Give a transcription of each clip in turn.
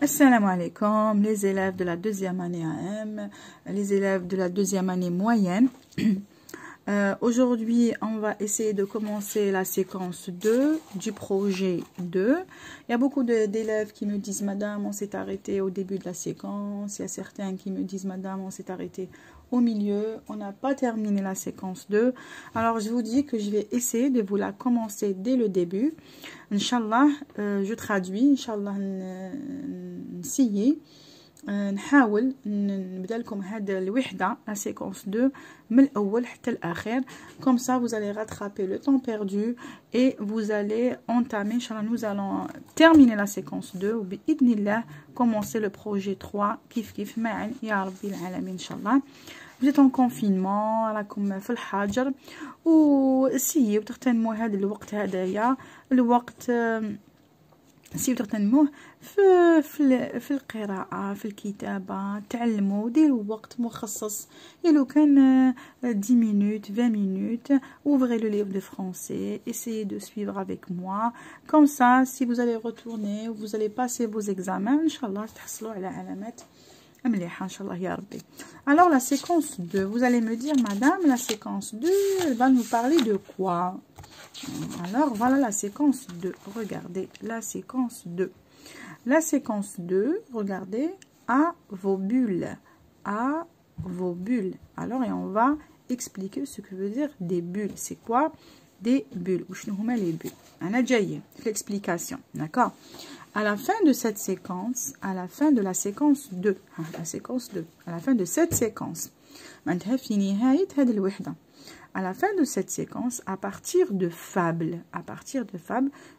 Assalamu alaikum, les élèves de la deuxième année AM, les élèves de la deuxième année moyenne. Aujourd'hui, on va essayer de commencer la séquence 2 du projet 2. Il y a beaucoup d'élèves qui me disent, Madame, on s'est arrêté au début de la séquence. Il y a certains qui me disent, Madame, on s'est arrêté au milieu. On n'a pas terminé la séquence 2. Alors, je vous dis que je vais essayer de vous la commencer dès le début. Inch'Allah, je traduis. Inch'Allah, نسيي نحاول نبدا لكم هذه الوحده la séquence 2 من الاول حتى الاخر. Comme ça vous allez rattraper le temps perdu et vous allez entamer. Inch'Allah, nous allons terminer la séquence 2 وبإذن الله commencer le projet 3 كيف معا يا ربي العالمين. Inch'Allah, vous êtes en confinement, راكم في الحجر وسيو تغتنموا هذا الوقت هذايا الوقت سيو تغتنموه في القراءة، في الكتابة، تعلموا، ديروا وقت مخصص. لو كان 10 minutes 20 minutes, ouvrez le livre de français, essayez de suivre avec moi. Comme ça, si vous allez retourner, vous allez passer vos examens, Inch'Allah, تحصلوا على علامات مليحة Inch'Allah ya Rabbi. Alors la séquence 2, vous allez me dire, Madame, la séquence 2, elle va nous parler de quoi? Alors voilà la séquence 2, regardez la séquence 2. La séquence 2, regardez, à vos bulles. À vos bulles. Alors, et on va expliquer ce que veut dire des bulles. C'est quoi des bulles? Où nous met les bulles? On a déjà eu l'explication. D'accord? À la fin de cette séquence, à la fin de la séquence 2, la séquence 2, à la fin de cette séquence, à la fin de cette séquence, à partir de fables,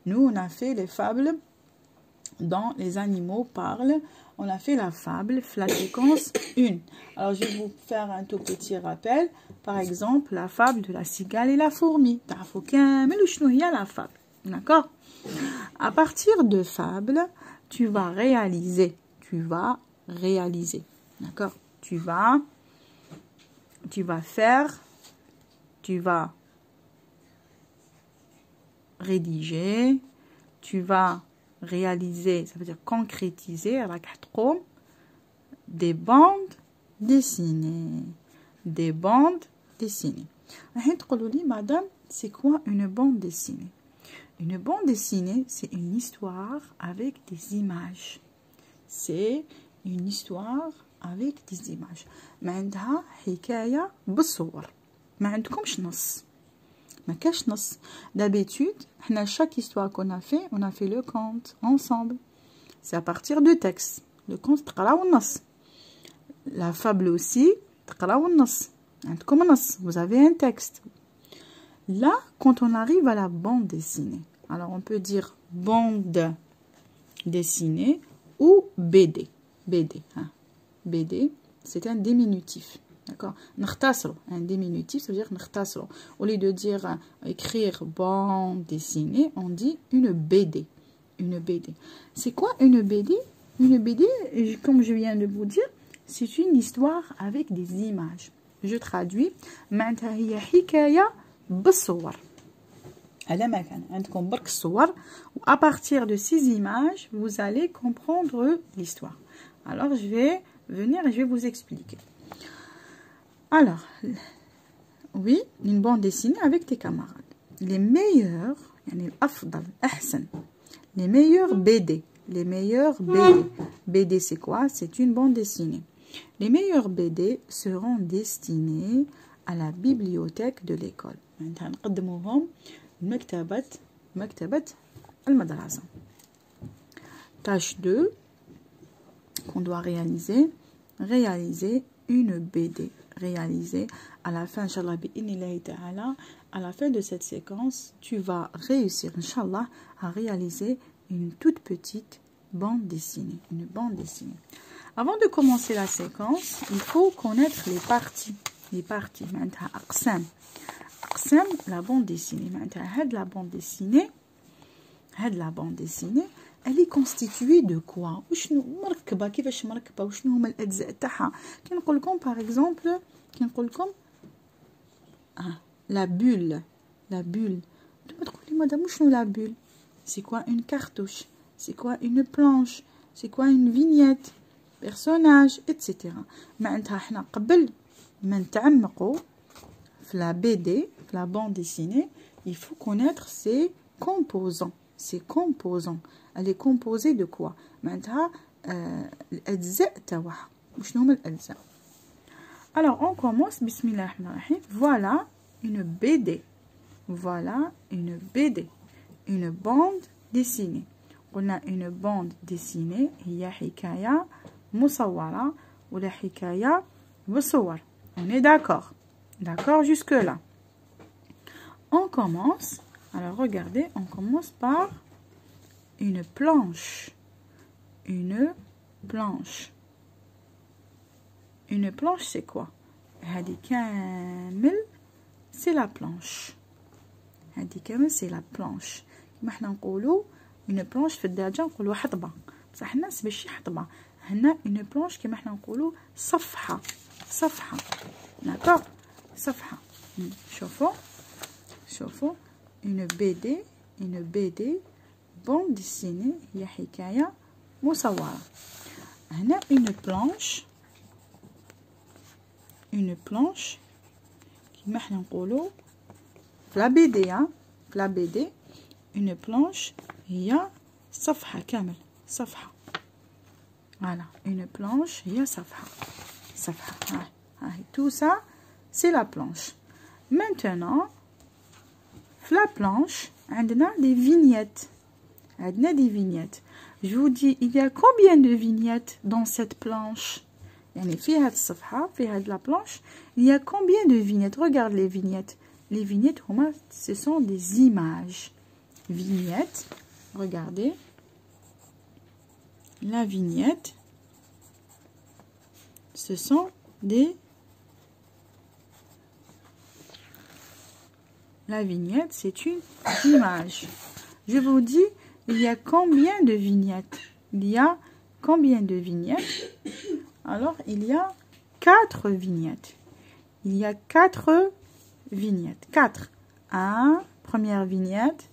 nous on a fait les fables dans les animaux parlent. On a fait la fable, la séquence 1. Alors, je vais vous faire un tout petit rappel. Par exemple, la fable de la cigale et la fourmi. La fable. D'accord? À partir de fable, tu vas réaliser. D'accord? Tu vas faire, tu vas rédiger, tu vas réaliser, ça veut dire concrétiser, des bandes dessinées. Des bandes dessinées. Madame, c'est quoi une bande dessinée? Une bande dessinée, c'est une histoire avec des images. C'est une histoire avec des images. ما عندها حكاية بالصور. ما عندكمش نص. ما كاش نص. D'habitude, chaque histoire qu'on a fait, on a fait le conte ensemble. C'est à partir de texte. Le conte, تقراو النص. La fable aussi, تقراو النص. عندكم النص. Vous avez un texte. Là, quand on arrive à la bande dessinée, alors on peut dire bande dessinée ou BD. BD. Hein. BD, c'est un diminutif. D'accord? Un diminutif, ça veut dire نختصروا. Au lieu de dire écrire bande dessinée, on dit une BD. Une BD. C'est quoi une BD? Une BD, comme je viens de vous dire, c'est une histoire avec des images. Je traduis. معناتها هي حكاية بالصور. على ما كان عندكم برك الصور وà partir de ces images, vous allez comprendre l'histoire. Alors je vais venir et je vais vous expliquer. Alors, oui, une bande dessinée avec tes camarades. Les meilleurs, les meilleurs BD. Les meilleurs BD. BD, c'est quoi? C'est une bande dessinée. Les meilleurs BD seront destinés à la bibliothèque de l'école. Tâche 2 qu'on doit réaliser. Réaliser une BD. Réaliser à la fin, Inch'Allah, à la fin de cette séquence, tu vas réussir, Inch'Allah, à réaliser une toute petite bande dessinée. Une bande dessinée. Avant de commencer la séquence, il faut connaître les parties. Les parties. Aqsam, la bande dessinée. La bande dessinée, elle est constituée de quoi? كيفاش مركبة وشنو هما الأجزاء تاعها؟ كي نقول لكم par exemple la bulle. نتوما تقول لي مدام وشنو la bulle? C'est quoi une cartouche? C'est quoi une planche? c'est quoi une vignette, personnage, etc. معناتها احنا قبل ما نتعمقوا في la BD, في la bande dessinée, il faut connaître ses composants. Ses composants. Elle est composée de quoi? معناتها الأجزاء تاعها. وشنو هما الأجزاء؟ Alors on commence. Bismillah ar-Rahman ar-Rahim. Voilà une BD. Voilà une BD. Une bande dessinée. On a une bande dessinée. هي حكاية مصورة ولا حكاية بصور. On est d'accord? D'accord jusque là. On commence. Alors regardez, on commence par une planche. Une planche. Une planche c'est quoi? هذه كامل c'est la planche. هذه كامل c'est la planche. كما حنا نقولوا une planche في الدارجة نقولوا حطبة. بصح الناس ماشي حطبة. هنا une planche كما حنا نقولوا صفحة. صفحة. d'accord صفحة. شوفوا شوفوا une BD bande dessinée هي حكاية مصورة. هنا une planche كما حنا نقولوا في لا BD في لا BD une planche هي صفحة كامل صفحة. voilà une planche هي صفحة صفحة. هاي tout ça c'est la planche. maintenant في la planche عندنا des vignettes. عندنا des vignettes. Je vous dis, il y a combien de vignettes dans cette planche? يعني في هاد الصفحة في هاد la planche il y a combien de vignettes? Regarde les vignettes. Les vignettes ce sont des images. Vignettes. Regardez. La vignette. Ce sont des... La vignette, c'est une image. Je vous dis, il y a combien de vignettes? Il y a combien de vignettes? Alors, il y a 4 vignettes. Il y a 4 vignettes. 4. 1, première vignette,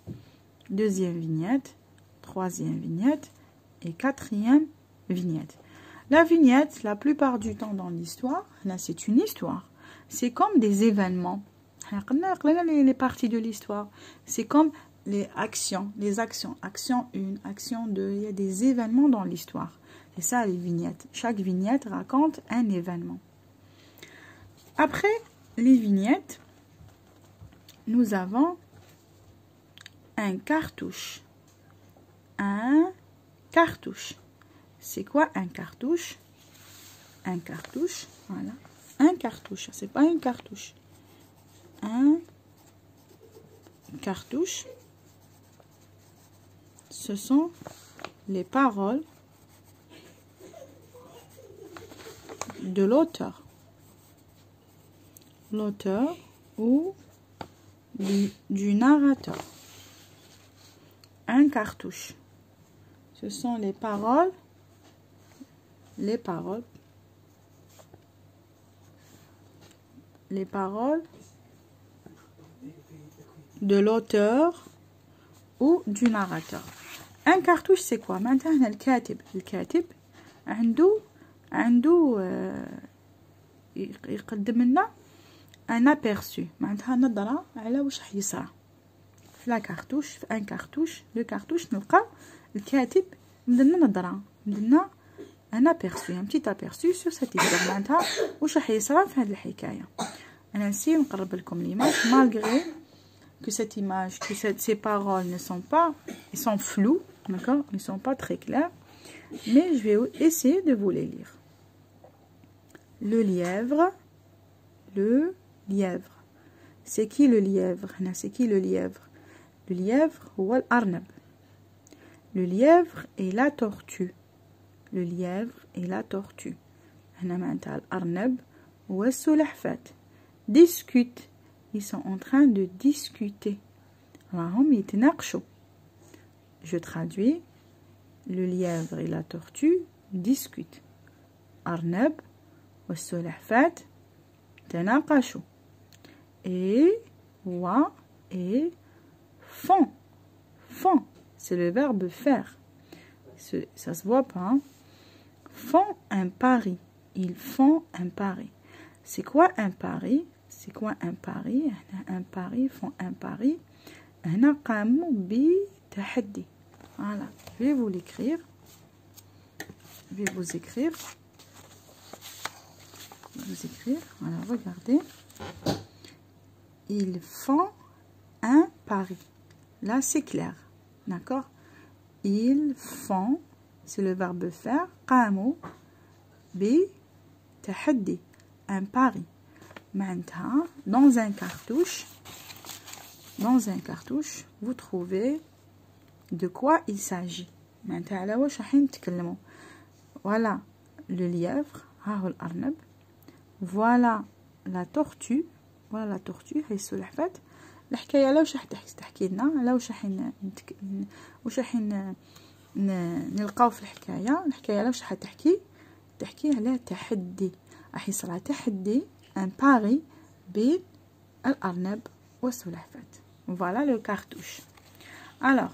deuxième vignette, troisième vignette et quatrième vignette. La vignette, la plupart du temps dans l'histoire, là c'est une histoire. C'est comme des événements. Les parties de l'histoire. C'est comme les actions. Action 1, action 2. Il y a des événements dans l'histoire. C'est ça les vignettes. Chaque vignette raconte un événement. Après les vignettes, nous avons un cartouche. Un cartouche. C'est quoi un cartouche? Un cartouche, voilà. Un cartouche, c'est pas une cartouche. Un cartouche, ce sont les paroles de l'auteur. L'auteur ou du narrateur. Un cartouche. Ce sont les paroles de l'auteur ou du narrateur. Un cartouche c'est quoi? Maintenant الكاتب عنده يقدم لنا un aperçu. معناتها نظرة على واش راح يصرى في لا كارتوش. في ان كارتوش لو كارتوش نلقى الكاتب مدلنا نظرة مدلنا un aperçu, un petit aperçu sur cette histoire. معناتها واش راح يصرى في هذه الحكاية. انا نسي نقرب لكم l'image malgré que cette image, que ces paroles ne sont pas, ils sont floues, d'accord, ils sont pas très clairs, mais je vais essayer de vous les lire. Le lièvre, c'est qui le lièvre? C'est qui le lièvre? Le lièvre هو الأرنب. Le lièvre et la tortue. Le lièvre et la tortue. هنا معناتها الأرنب والسلحفاة. Discute. Ils sont en train de discuter. راهم يتناقشوا. Je traduis. Le lièvre et la tortue discutent. أرنب والسلحفاة تناقشوا. Et font. C'est le verbe faire. ça se voit pas, hein. Font un pari. Ils font un pari. C'est quoi un pari? C'est quoi un pari? Un pari, font un pari. هنا قاموا بتحدي. Voilà, je vais vous l'écrire. Je vais vous écrire. Voilà, regardez. Ils font un pari. Là, c'est clair. D'accord? Ils font, c'est le verbe faire. قاموا بتحدي. Un pari. Maintenant, dans un cartouche, vous trouvez de quoi il s'agit. Maintenant, voilà le lièvre. Voilà la tortue. Voilà la tortue. هي السلحفاة. الحكاية على واش راح تحكي لنا، على واش راح نلقاو في الحكاية على واش راح تحكي على تحدي. راح يصرى تحدي ان باري بين الأرنب والسلحفاة. Voilà le cartouche. Alors,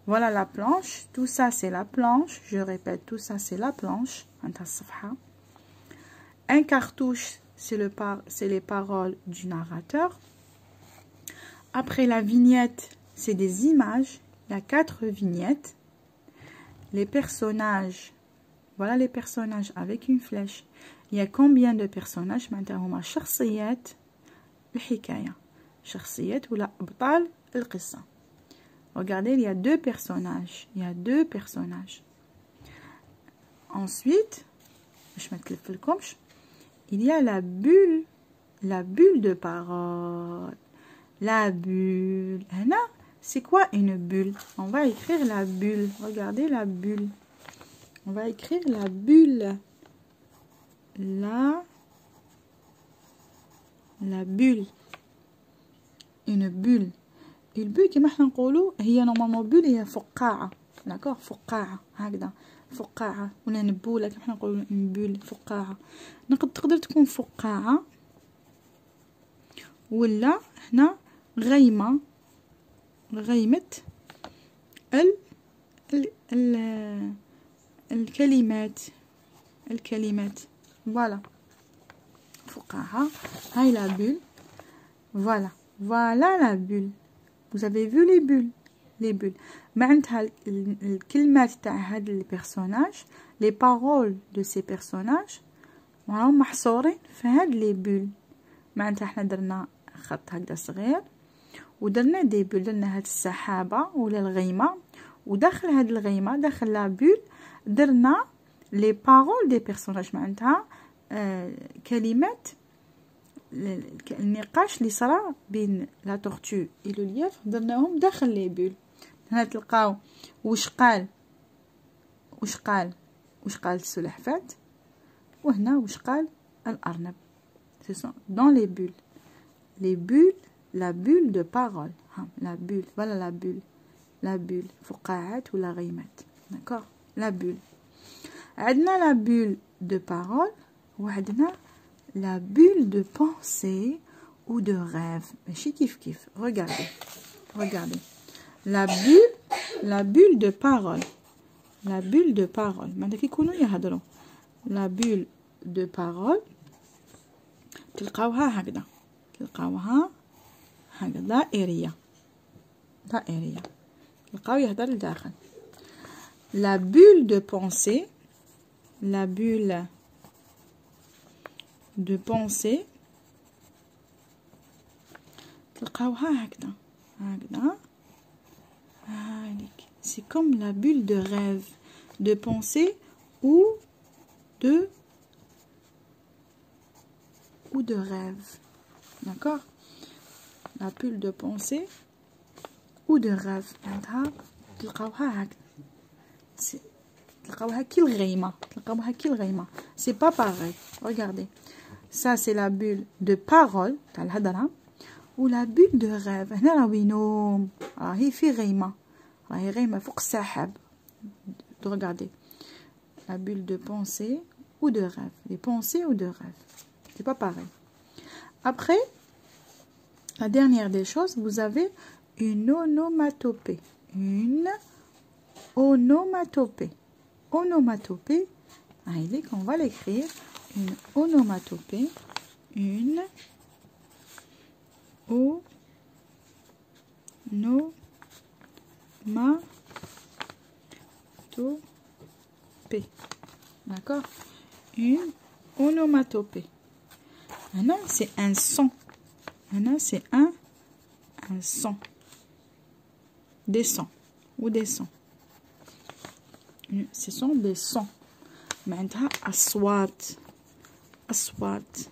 voilà la planche. Tout ça, c'est la planche. Je répète, tout ça, c'est la planche. Un cartouche, c'est les paroles du narrateur. Après la vignette, c'est des images. Il y a 4 vignettes. Les personnages, voilà les personnages avec une flèche. Il y a combien de personnages? معناتها شخصيات الحكاية. شخصيات ولا أبطال القصة. Regardez, il y a 2 personnages. Ensuite, باش ما تلفلكمش, il y a la bulle de parole. La bulle. هنا, c'est quoi une bulle? On va écrire la bulle. Regardez la bulle. On va écrire la bulle. La bulle. Une bulle. البول كما احنا نقولوا هي نورمالمون بول هي فقاعة. داكوغ فقاعة هكذا. فقاعة ولا نبولة كما احنا نقولوا بول فقاعة. تقدر تكون فقاعة ولا هنا غيمة. غيمة الكلمات. Voilà. فقاعة. هاي la bulle. Voilà la bulle. Vous avez vu les bulles. معناتها الكلمات تاع هاد البيرسوناج, les paroles de ces personnages راهم محصورين في هاد لي بول. معناتها احنا درنا خط هكذا صغير ودرنا دي بول. درنا هاد السحابة ولا الغيمة, وداخل هاد الغيمة داخل لا بول درنا لي بارول دي بيرسوناج. معناتها كلمات النقاش اللي صرا بين لا تورتو و لو لييف درناهم داخل لي بول. هنا تلقاو واش قال السلحفاة, وهنا واش قال الأرنب. ce sont dans les bulles. La bulle de parole. La bulle. Voilà la bulle. فقاعات ولا غيمات. D'accord. La bulle. عندنا la bulle de parole وعندنا la bulle de pensée ou de rêve. ماشي كيف. Regardez. La bulle de parole. معناتها كيكونوا يهضروا. La bulle de parole تلقاوها هكذا. دائرية. تلقاو يهضر لداخل. La bulle de pensée. La bulle de pensée تلقاوها هكذا. C'est comme la bulle de rêve, de pensée ou de rêve. D'accord? La bulle de pensée ou de rêve. تلقاوها هكذا. تلقاوها كي الغيمة. C'est pas pareil. Regardez. Ça c'est la bulle de parole تاع الهضرة, و la bulle de rêve. هنا راهو ينوم, راهي في غيمة. فوق السحاب. Regardez. La bulle de pensée ou de rêve. Les pensées ou de rêve. C'est pas pareil. Après, la dernière des choses, vous avez une onomatopée. Une onomatopée. onomatopée. Allez, qu'on va l'écrire. Une onomatopée. Une onomatopée. D'accord? Une onomatopée. Maintenant, c'est un son. Maintenant, c'est un son. Des sons. Ou des sons. Ce sont des sons. Maintenant, aswat. Aswat.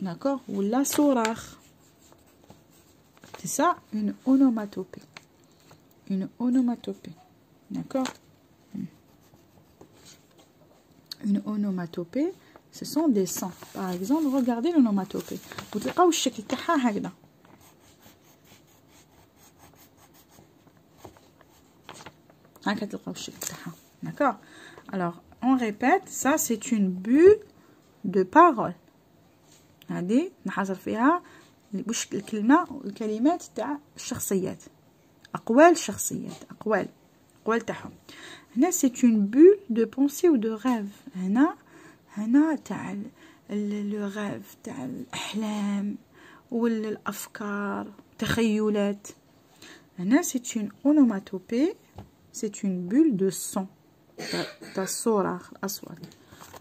D'accord? Ou la sourare. C'est ça, une onomatopée. Une onomatopée. D'accord? Une onomatopée, ce sont des sons. Par exemple, regardez l'onomatopée. Vous تلقاو الشكل تاعها هكذا. هكا تلقاو الشكل تاعها. D'accord? Alors, on répète, ça c'est une bulle de parole. هذه نحصر فيها واش الكلمات تاع الشخصيات. أقوال شخصيات. أقوال تاعهم. هنا c'est une bulle de pensée ou de rêve. هنا تاع le rêve تاع الأحلام والأفكار تخيلات. هنا c'est une onomatopée, c'est une bulle de son. تاع الصورة الأصوات.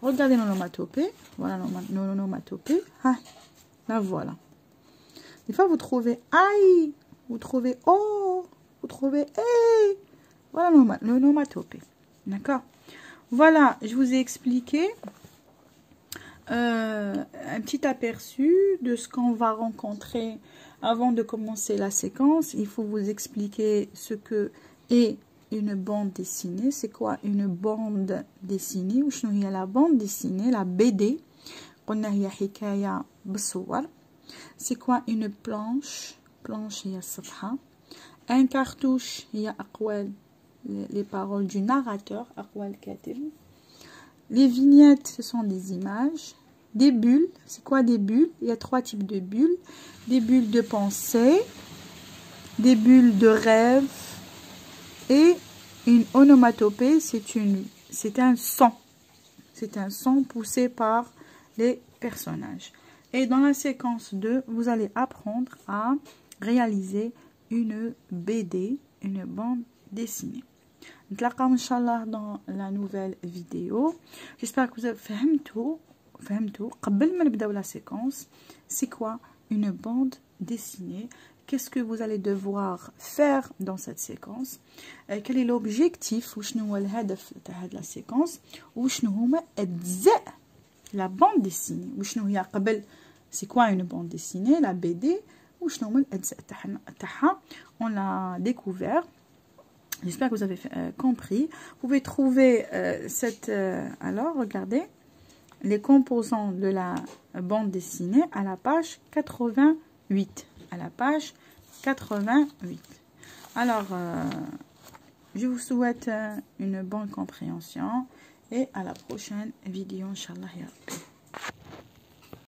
Regardez l'onomatopée. Voilà l'onomatopée. Ah, la voilà. Des fois vous trouvez aïe, vous trouvez oh, vous trouvez eh. Voilà l'onomatopée. D'accord? Voilà, je vous ai expliqué un petit aperçu de ce qu'on va rencontrer avant de commencer la séquence. Il faut vous expliquer ce que est une bande dessinée. C'est quoi une bande dessinée? Ou شنو هي la bande dessinée, la BD. قلنا هي حكاية بالصور. C'est quoi une planche? Planche هي الصفحة. Un cartouche هي أقوال les paroles du narrateur, أقوال الكاتب. Les vignettes, ce sont des images. Des bulles, c'est quoi des bulles? Il y a 3 types de bulles. Des bulles de pensée, des bulles de rêve et une onomatopée, c'est un son. C'est un son poussé par les personnages. Et dans la séquence 2, vous allez apprendre à réaliser une BD, une bande dessinée. نتلاقاو ان شاء الله dans la nouvelle vidéo. J'espère que vous avez فهمتوا قبل ما نبداو la séquence. C'est quoi une bande dessinée? Qu'est-ce que vous allez devoir faire dans cette séquence? Quel est l'objectif? وشنو هو الهدف تاع هاد la séquence? وشنو هما أجزاء la bande dessinée? وشنو هي قبل c'est quoi une bande dessinée, la BD? وشنو هما الأجزاء تاعها? On l'a découvert. J'espère que vous avez compris. Vous pouvez trouver alors, regardez, les composants de la bande dessinée à la page 88. À la page 88. Alors, je vous souhaite une bonne compréhension et à la prochaine vidéo, Inch'Allah.